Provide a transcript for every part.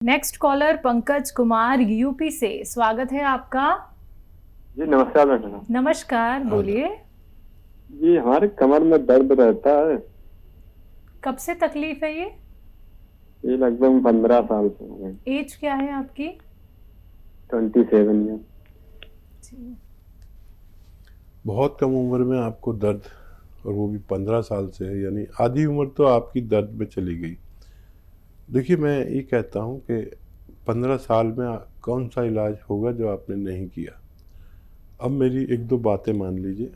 Next collar Pankaj Kumar UP से, स्वागत है आपका। जी नमस्कार मैडम। नमस्कार, बोलिए। जी हमारे कमर में दर्द रहता है। कब से तकलीफ है ये? लगभग 15 साल से हो गए। एज क्या है आपकी? 27 ईयर। बहुत कम उम्र में आपको दर्द, और वो भी 15 साल से है, यानी आधी उम्र तो आपकी दर्द में चली गई। देखिए, मैं ये कहता हूँ कि 15 साल में कौन सा इलाज होगा जो आपने नहीं किया। अब मेरी एक दो बातें मान लीजिए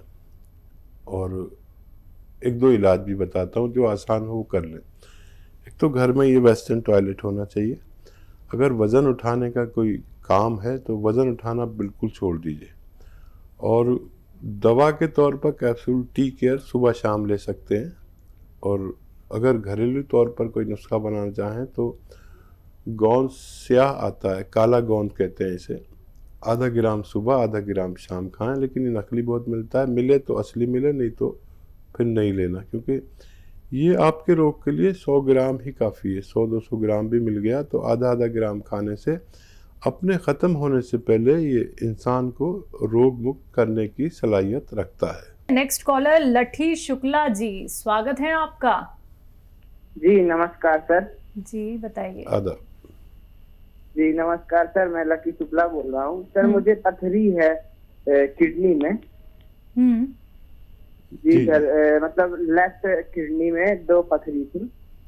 और एक दो इलाज भी बताता हूँ जो आसान हो वो कर लें। एक तो घर में ये वेस्टर्न टॉयलेट होना चाहिए। अगर वज़न उठाने का कोई काम है तो वज़न उठाना बिल्कुल छोड़ दीजिए, और दवा के तौर पर कैप्सूल टी केयर सुबह शाम ले सकते हैं। और अगर घरेलू तौर पर कोई नुस्खा बनाना चाहें तो गोंद स्याह आता है, काला गोंद कहते हैं इसे, आधा ग्राम सुबह आधा ग्राम शाम खाएं। लेकिन ये नकली बहुत मिलता है, मिले तो असली मिले, नहीं तो फिर नहीं लेना, क्योंकि ये आपके रोग के लिए 100 ग्राम ही काफ़ी है। 100-200 ग्राम भी मिल गया तो आधा आधा ग्राम खाने से अपने ख़त्म होने से पहले ये इंसान को रोग मुक्त करने की सलाहियत रखता है। नेक्स्ट कॉलर लठी शुक्ला जी, स्वागत है आपका। जी नमस्कार सर। जी बताइए। आदाब। जी नमस्कार सर, मैं लकी शुक्ला बोल रहा हूँ। सर मुझे पथरी है किडनी में। जी सर, मतलब लेफ्ट किडनी में 2 पथरी थी,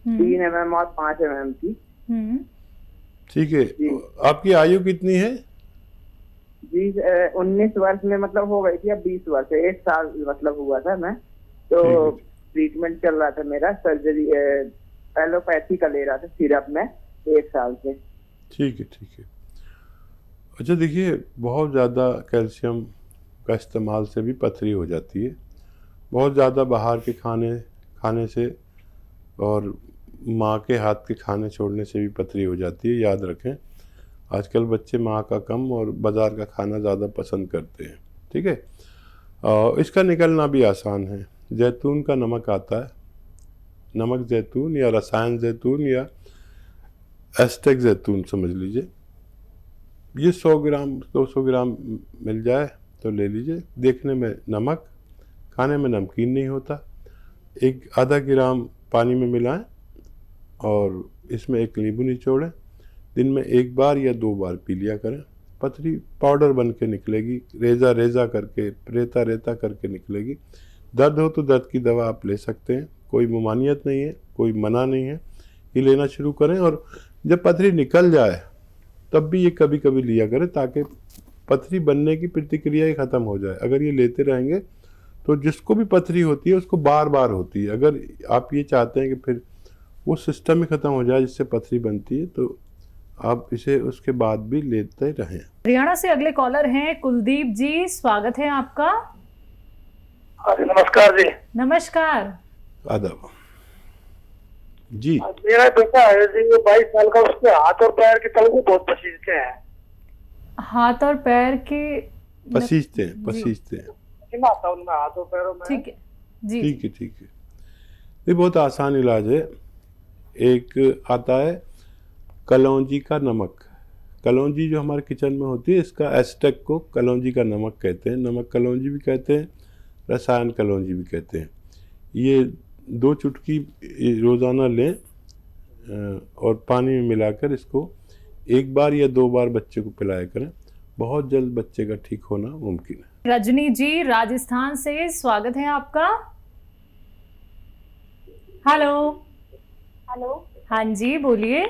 3 mm और 5 mm की। ठीक है, आपकी आयु कितनी है? जी 19 वर्ष में मतलब हो गई थी, अब 20 वर्ष, 1 साल मतलब हुआ था मैं तो ट्रीटमेंट चल रहा था मेरा, सर्जरी एलोपैथी का ले रहा था सिरप में 1 साल से। ठीक है, ठीक है। अच्छा देखिए, बहुत ज़्यादा कैल्शियम का इस्तेमाल से भी पथरी हो जाती है। बहुत ज़्यादा बाहर के खाने से और माँ के हाथ के खाने छोड़ने से भी पथरी हो जाती है। याद रखें, आजकल बच्चे माँ का कम और बाज़ार का खाना ज़्यादा पसंद करते हैं। ठीक है, इसका निकलना भी आसान है। जैतून का नमक आता है, नमक जैतून या रसायन जैतून या एस्टेक जैतून समझ लीजिए, ये 100 ग्राम 200 ग्राम मिल जाए तो ले लीजिए। देखने में नमक, खाने में नमकीन नहीं होता। एक आधा ग्राम पानी में मिलाएं और इसमें एक नींबू निचोड़ें। दिन में 1 बार या 2 बार पी लिया करें। पथरी पाउडर बन के निकलेगी, रेजा रेजा करके, रेता रेता करके निकलेगी। दर्द हो तो दर्द की दवा आप ले सकते हैं, कोई ममानियत नहीं है, कोई मना नहीं है। ये लेना शुरू करें और जब पथरी निकल जाए तब भी ये कभी कभी लिया करें, ताकि पथरी बनने की प्रतिक्रिया ही ख़त्म हो जाए। अगर ये लेते रहेंगे तो जिसको भी पथरी होती है उसको बार बार होती है। अगर आप ये चाहते हैं कि फिर वो सिस्टम ही ख़त्म हो जाए जिससे पथरी बनती है, तो आप इसे उसके बाद भी लेते रहें। हरियाणा से अगले कॉलर हैं कुलदीप जी, स्वागत है आपका। नमस्कार जी। नमस्कार। आदाब जी। मेरा बेटा है जी, वो 22 साल का, उसके हाथ और पैर के तलवे बहुत पसीजते हैं। हाथ और पैर के पसीजते हैं आता उनमें हाथ और पैरों में। ठीक है जी, ठीक है, ठीक है। ये बहुत आसान इलाज है। एक आता है कलौंजी का नमक। कलौंजी जो हमारे किचन में होती है, इसका एस्टेक को कलौंजी का नमक कहते हैं। नमक कलौंजी भी कहते हैं, रसायन कलौंजी भी कहते हैं। ये 2 चुटकी रोज़ाना लें और पानी में मिलाकर इसको 1 बार या 2 बार बच्चे को पिलाया करें। बहुत जल्द बच्चे का ठीक होना मुमकिन है। रजनी जी राजस्थान से, स्वागत है आपका। हेलो। हेलो। हाँ जी बोलिए।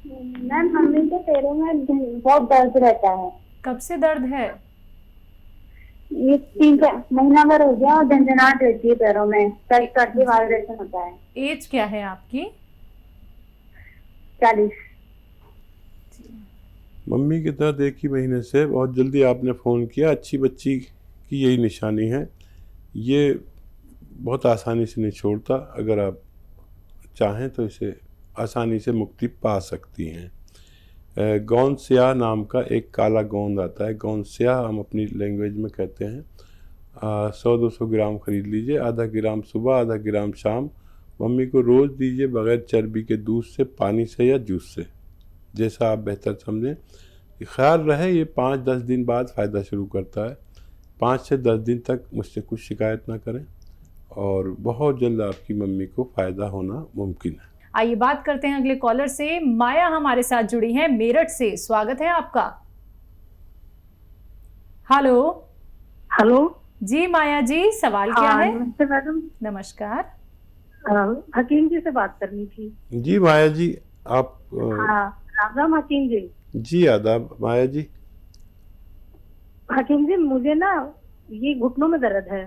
मैम मम्मी के पैरों में बहुत दर्द रहता है। कब से दर्द है? ये 3 महीना भर हो गया और झंझनाहट रहती है पैरों में, सर्दी वाइब्रेशन होता है। एज क्या है आपकी? 40। मम्मी के दर्द 1 ही महीने से, बहुत जल्दी आपने फ़ोन किया। अच्छी बच्ची की यही निशानी है। ये बहुत आसानी से नहीं छोड़ता। अगर आप चाहें तो इसे आसानी से मुक्ति पा सकती हैं। गोंद स्याह नाम का एक काला गोंद आता है, गोंद स्याह हम अपनी लैंग्वेज में कहते हैं। 100-200 ग्राम खरीद लीजिए, आधा ग्राम सुबह आधा ग्राम शाम मम्मी को रोज़ दीजिए, बगैर चर्बी के, दूध से, पानी से या जूस से, जैसा आप बेहतर समझें। ख्याल रहे ये 5-10 दिन बाद फ़ायदा शुरू करता है। 5 से 10 दिन तक मुझसे कुछ शिकायत ना करें और बहुत जल्द आपकी मम्मी को फ़ायदा होना मुमकिन है। आइए बात करते हैं अगले कॉलर से। माया हमारे साथ जुड़ी हैं मेरठ से। स्वागत है आपका। हेलो। हेलो जी माया जी, सवाल क्या है? नमस्ते मैडम। नमस्कार। हकीम जी से बात करनी थी। जी माया जी, आप हाँ, राम राम हकीम जी। जी आदाब माया जी। हकीम जी, मुझे ना ये घुटनों में दर्द है,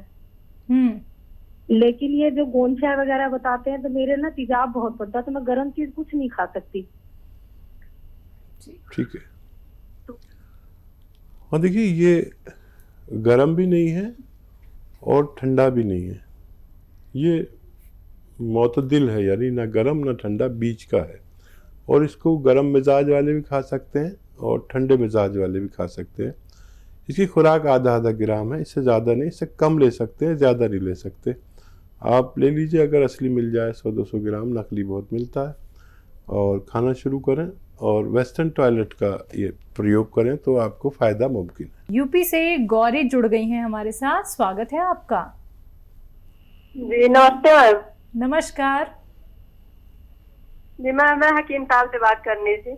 लेकिन ये जो गोंद चाय वगैरह बताते हैं तो मेरे ना तेजाब बहुत पड़ता है, तो मैं गर्म चीज कुछ नहीं खा सकती। ठीक है। और देखिए, ये गर्म भी नहीं है और ठंडा भी नहीं है, ये मोतदिल है, यानी ना गर्म ना ठंडा, बीच का है। और इसको गर्म मिजाज वाले भी खा सकते हैं और ठंडे मिजाज वाले भी खा सकते हैं। इसकी खुराक आधा ग्राम है, इससे ज़्यादा नहीं, इससे कम ले सकते हैं, ज़्यादा नहीं ले सकते। आप ले लीजिए, अगर असली मिल जाए 100-200 ग्राम, नकली बहुत मिलता है। और खाना शुरू करें और वेस्टर्न टॉयलेट का ये प्रयोग करें तो आपको फ़ायदा मुमकिन है। यूपी से गौरी जुड़ गई हैं हमारे साथ। स्वागत है आपका। जी नमस्ते मैम। नमस्कार जी मैं हकीम साहब से बात करनी थी।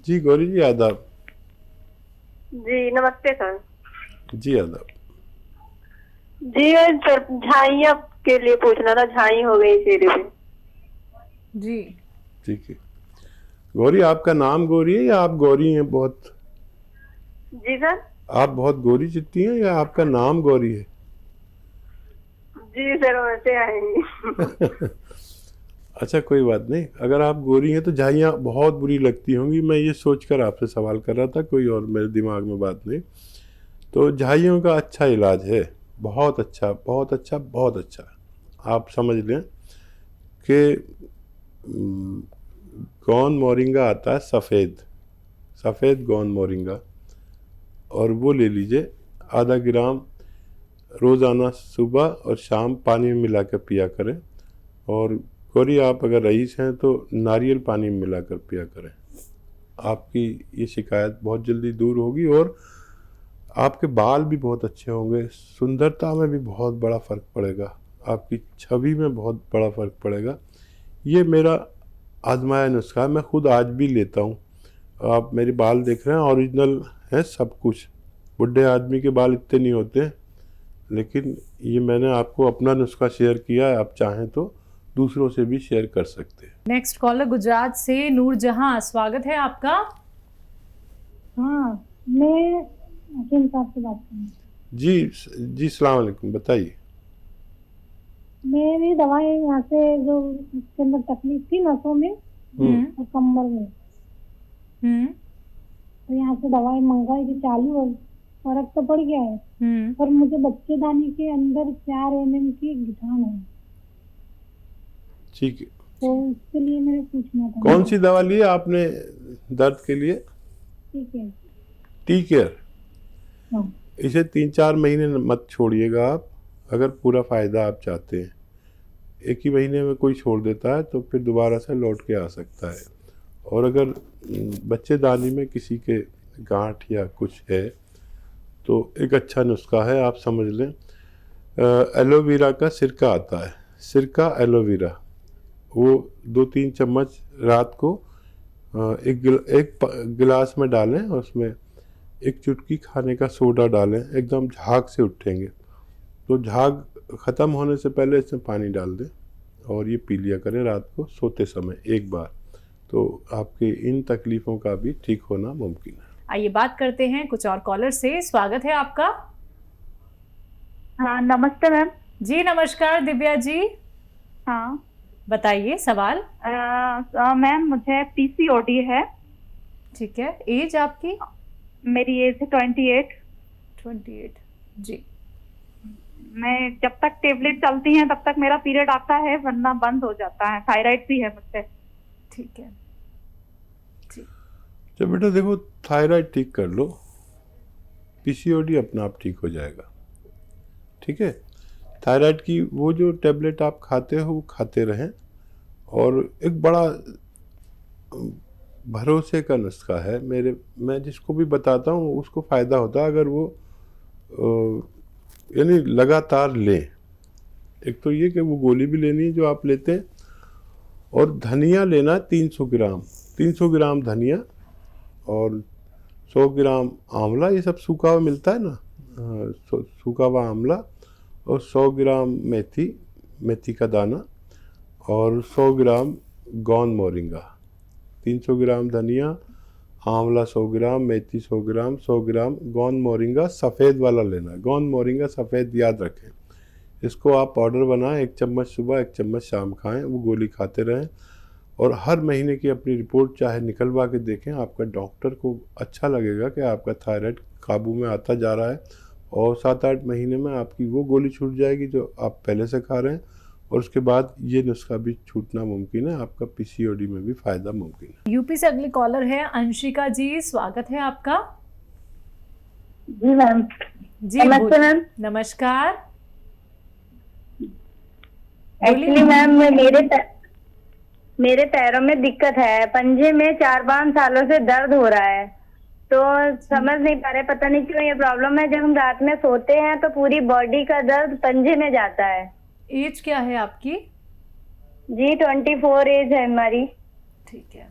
जी गौरी जी, आदाब। जी नमस्ते सर। जी आदाब। जी सर, झाइयाँ के लिए पूछना था, झाई हो गई चेहरे पे। जी ठीक है। गौरी, आपका नाम गौरी है या आप गौरी हैं बहुत? जी सर। आप बहुत गोरी चिट्टी हैं या आपका नाम गौरी है? जी सर, वैसे आएंगे। अच्छा, कोई बात नहीं। अगर आप गोरी हैं तो झाइयाँ बहुत बुरी लगती होंगी। मैं ये सोचकर आपसे सवाल कर रहा था, कोई और मेरे दिमाग में बात नहीं। तो झाइयों का अच्छा इलाज है, बहुत अच्छा, बहुत अच्छा, बहुत अच्छा। आप समझ लें कि गौन मोरिंगा आता है, सफ़ेद गौन मोरिंगा, और वो ले लीजिए। आधा ग्राम रोज़ाना सुबह और शाम पानी में मिलाकर पिया करें। और गौरी, आप अगर रईस हैं तो नारियल पानी में मिलाकर पिया करें। आपकी ये शिकायत बहुत जल्दी दूर होगी और आपके बाल भी बहुत अच्छे होंगे, सुंदरता में भी बहुत बड़ा फ़र्क पड़ेगा, आपकी छवि में बहुत बड़ा फ़र्क पड़ेगा। ये मेरा आजमाया नुस्खा है, मैं खुद आज भी लेता हूँ। आप मेरे बाल देख रहे हैं, ओरिजिनल है सब कुछ। बुढ़े आदमी के बाल इतने नहीं होते हैं, लेकिन ये मैंने आपको अपना नुस्खा शेयर किया है। आप चाहें तो दूसरों से भी शेयर कर सकते हैं। नेक्स्ट कॉलर गुजरात से नूरजहां। स्वागत है आपका। हाँ, मैं हकीम साहब से बात करनी। जी सलाम अलैकुम, बताइए। मेरी दवाई यहाँ से जो इसके अंदर तकलीफ थी नसों में और कमर में, तो यहाँ से दवाई मंगाई थी चालू, और फर्क तो पड़ गया है। और मुझे बच्चेदानी के अंदर 4 mm की गिठान है। ठीक है, तो उसके लिए मेरे पूछना था। कौन सी दवा ली आपने दर्द के लिए? ठीक है। Tea care. हाँ। इसे 3-4 महीने मत छोड़िएगा आप, अगर पूरा फ़ायदा आप चाहते हैं। एक ही महीने में कोई छोड़ देता है तो फिर दोबारा से लौट के आ सकता है। और अगर बच्चेदानी में किसी के गांठ या कुछ है तो एक अच्छा नुस्खा है, आप समझ लें। एलोवेरा का सिरका आता है, सिरका एलोवेरा, वो 2-3 चम्मच रात को एक गिलास में डालें और उसमें एक चुटकी खाने का सोडा डालें। एकदम झाग से उठेंगे तो झाग ख़त्म होने से पहले इसमें पानी डाल दें और ये पी लिया करें रात को सोते समय एक बार, तो आपके इन तकलीफ़ों का भी ठीक होना मुमकिन है। आइए बात करते हैं कुछ और कॉलर से। स्वागत है आपका। हाँ नमस्ते मैम। जी नमस्कार दिव्या जी। हाँ बताइए सवाल। मैम, मुझे पीसीओडी है। ठीक है, एज आपकी? मेरी एज है 28। जी। मैं जब तक टेबलेट चलती हैं तब तक मेरा पीरियड आता है, वरना बंद हो जाता है। थायराइड भी है मुझसे। ठीक है। तो बेटा देखो, थायराइड ठीक कर लो, पीसीओडी अपना आप ठीक हो जाएगा। ठीक है, थायराइड की वो जो टेबलेट आप खाते हो वो खाते रहें। और एक बड़ा भरोसे का नुस्खा है, मैं जिसको भी बताता हूँ उसको फ़ायदा होता है अगर वो यानी लगातार लें। एक तो ये कि वो गोली भी लेनी है जो आप लेते हैं, और धनिया लेना 300 ग्राम, 300 ग्राम धनिया और 100 ग्राम आंवला, ये सब सूखा हुआ मिलता है ना, सूखा हुआ आंवला, और 100 ग्राम मेथी का दाना, और 100 ग्राम गोंद मोरिंगा। 300 ग्राम धनिया, आंवला 100 ग्राम, मेथी 100 ग्राम, 100 ग्राम गोंद मोरिंगा सफ़ेद वाला लेना है। गोंद मोरिंगा सफ़ेद याद रखें। इसको आप पाउडर बनाएं, 1 चम्मच सुबह 1 चम्मच शाम खाएं, वो गोली खाते रहें। और हर महीने की अपनी रिपोर्ट चाहे निकलवा के देखें, आपका डॉक्टर को अच्छा लगेगा कि आपका थायराइड काबू में आता जा रहा है, और 7-8 महीने में आपकी वो गोली छूट जाएगी जो आप पहले से खा रहे हैं, और उसके बाद ये नुस्खा भी छूटना मुमकिन है, आपका पीसीओडी में भी फ़ायदा मुमकिन है। यूपी से अगली कॉलर है अंशिका जी, स्वागत है आपका। जी मैम। जी नमस्ते मैम। नमस्कार। एक्चुअली मैम मेरे पैरों में दिक्कत है, पंजे में 4-5 सालों से दर्द हो रहा है, तो समझ नहीं पा रहे, पता नहीं क्यों ये प्रॉब्लम है। जब हम रात में सोते हैं तो पूरी बॉडी का दर्द पंजे में जाता है। एज क्या है आपकी? जी 24 एज है हमारी। ठीक है।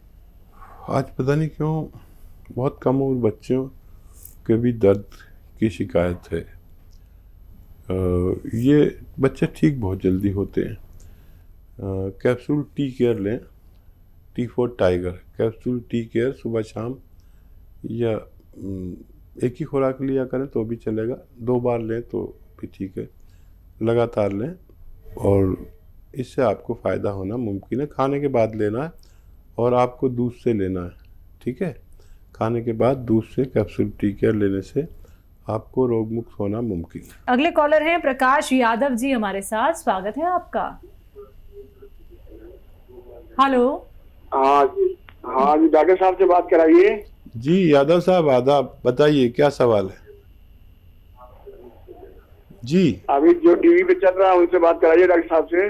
आज पता नहीं क्यों बहुत कम उम्र बच्चों के भी दर्द की शिकायत है। ये बच्चे ठीक बहुत जल्दी होते हैं। कैप्सूल टी केयर लें, T4 tiger capsule tea care सुबह शाम, या एक ही खुराक लिया करें तो भी चलेगा, 2 बार लें तो भी ठीक है, लगातार लें, और इससे आपको फ़ायदा होना मुमकिन है। खाने के बाद लेना है, और आपको दूध से लेना है, ठीक है। खाने के बाद दूध से कैप्सूल टी केयर लेने से आपको रोग मुक्त होना मुमकिन है। अगले कॉलर हैं प्रकाश यादव जी हमारे साथ, स्वागत है आपका। हेलो। हाँ जी डॉक्टर साहब से बात कराइए। जी यादव साहब आदाब, बताइए क्या सवाल है? जी अभी जो टीवी पे चल रहा है उनसे बात कराइए डॉक्टर साहब से।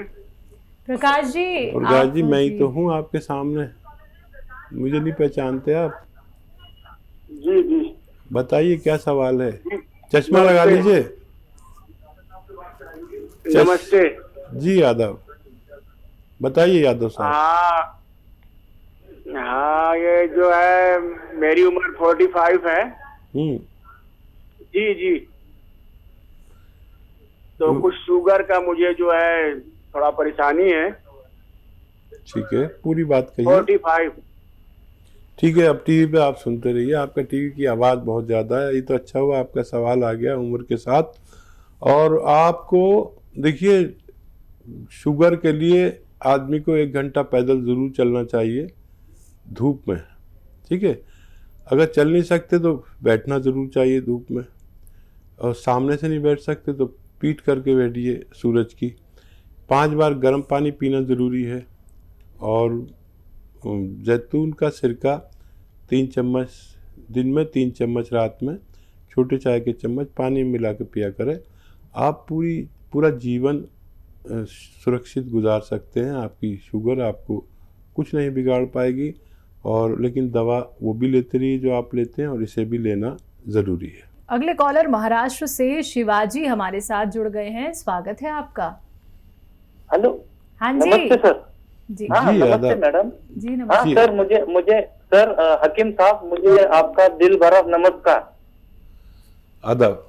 प्रकाश जी। प्रकाश जी मैं ही तो हूँ आपके सामने, मुझे नहीं पहचानते आप? जी जी बताइए क्या सवाल है। चश्मा लगा लीजिए। नमस्ते जी यादव, बताइए यादव साहब। हाँ ये जो है मेरी उम्र 45 है। जी जी, तो कुछ शुगर का मुझे जो है थोड़ा परेशानी है। ठीक है, पूरी बात कहिए। 45। ठीक है, अब टीवी पे आप सुनते रहिए, आपका टीवी की आवाज़ बहुत ज़्यादा है। ये तो अच्छा हुआ आपका सवाल आ गया उम्र के साथ। और आपको देखिए, शुगर के लिए आदमी को 1 घंटा पैदल ज़रूर चलना चाहिए धूप में, ठीक है। अगर चल नहीं सकते तो बैठना ज़रूर चाहिए धूप में, और सामने से नहीं बैठ सकते तो पीठ करके बैठिए सूरज की। 5 बार गर्म पानी पीना ज़रूरी है, और जैतून का सिरका 3 चम्मच दिन में, 3 चम्मच रात में, छोटे चाय के चम्मच पानी में मिला के पिया करें। आप पूरा जीवन सुरक्षित गुजार सकते हैं। आपकी शुगर आपको कुछ नहीं बिगाड़ पाएगी, और लेकिन दवा वो भी लेते रहिए जो आप लेते हैं, और इसे भी लेना ज़रूरी है। अगले कॉलर महाराष्ट्र से शिवाजी हमारे साथ जुड़ गए हैं, स्वागत है आपका। हेलो। हाँ जी। नमस्ते सर। जी हाँ नमस्ते मैडम। जी नमस्ते। हाँ सर, मुझे सर हकीम साहब, मुझे आपका दिल भरा नमस्कार। आदाब।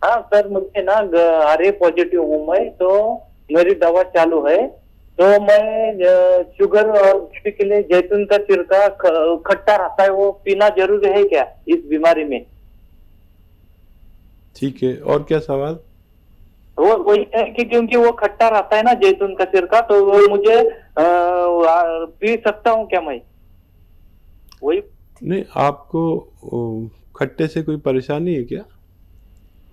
हाँ सर, मुझे ना आरए पॉजिटिव हूँ मैं, तो मेरी दवा चालू है, तो मैं शुगर और बीपी के लिए जैतून का सिरका खट्टा रहता है, वो पीना जरूरी है क्या इस बीमारी में? ठीक है, और क्या सवाल? वो वही है कि क्योंकि वो खट्टा रहता है ना जैतून का सिरका, तो वो मुझे पी सकता हूँ क्या मैं? वही नहीं, आपको खट्टे से कोई परेशानी है क्या?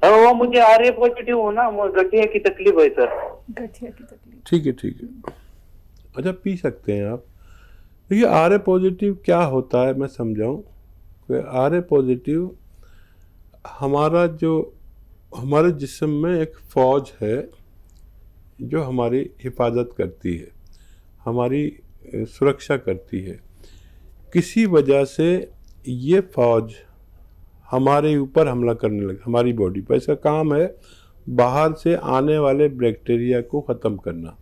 वो मुझे आरए पॉजिटिव हो ना, गठिया की तकलीफ है सर। गठिया की तकलीफ। ठीक है ठीक है, अच्छा पी सकते हैं आप। देखिए आरए पॉजिटिव क्या होता है मैं समझाऊं। आरए पॉजिटिव हमारा जो हमारे जिस्म में एक फ़ौज है जो हमारी हिफाजत करती है, हमारी सुरक्षा करती है। किसी वजह से ये फ़ौज हमारे ऊपर हमला करने लगे, हमारी बॉडी पर। इसका काम है बाहर से आने वाले बैक्टीरिया को ख़त्म करना।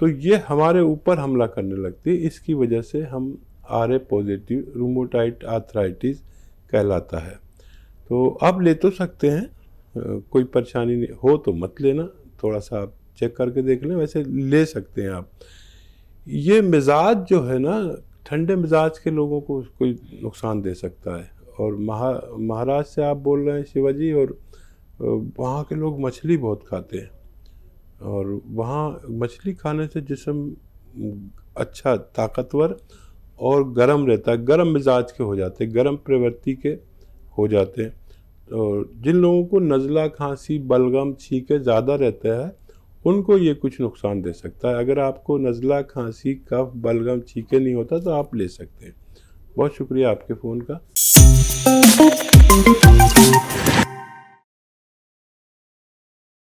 तो ये हमारे ऊपर हमला करने लगती है। इसकी वजह से हम RA पॉजिटिव रूमेटॉइड आर्थराइटिस कहलाता है। तो आप ले तो सकते हैं, कोई परेशानी नहीं हो तो मत लेना, थोड़ा सा आप चेक करके देख लें, वैसे ले सकते हैं आप। ये मिजाज जो है ना, ठंडे मिजाज के लोगों को कोई नुकसान दे सकता है। और महाराष्ट्र से आप बोल रहे हैं शिवाजी, और वहाँ के लोग मछली बहुत खाते हैं, और वहाँ मछली खाने से जिस्म अच्छा ताकतवर और गर्म रहता है, गर्म मिजाज के हो जाते हैं, गर्म प्रवृत्ति के हो जाते हैं। और जिन लोगों को नज़ला, खांसी, बलगम, छींके ज़्यादा रहता है, उनको ये कुछ नुकसान दे सकता है। अगर आपको नज़ला, खांसी, कफ, बलगम, छींके नहीं होता तो आप ले सकते हैं। बहुत शुक्रिया आपके फ़ोन का।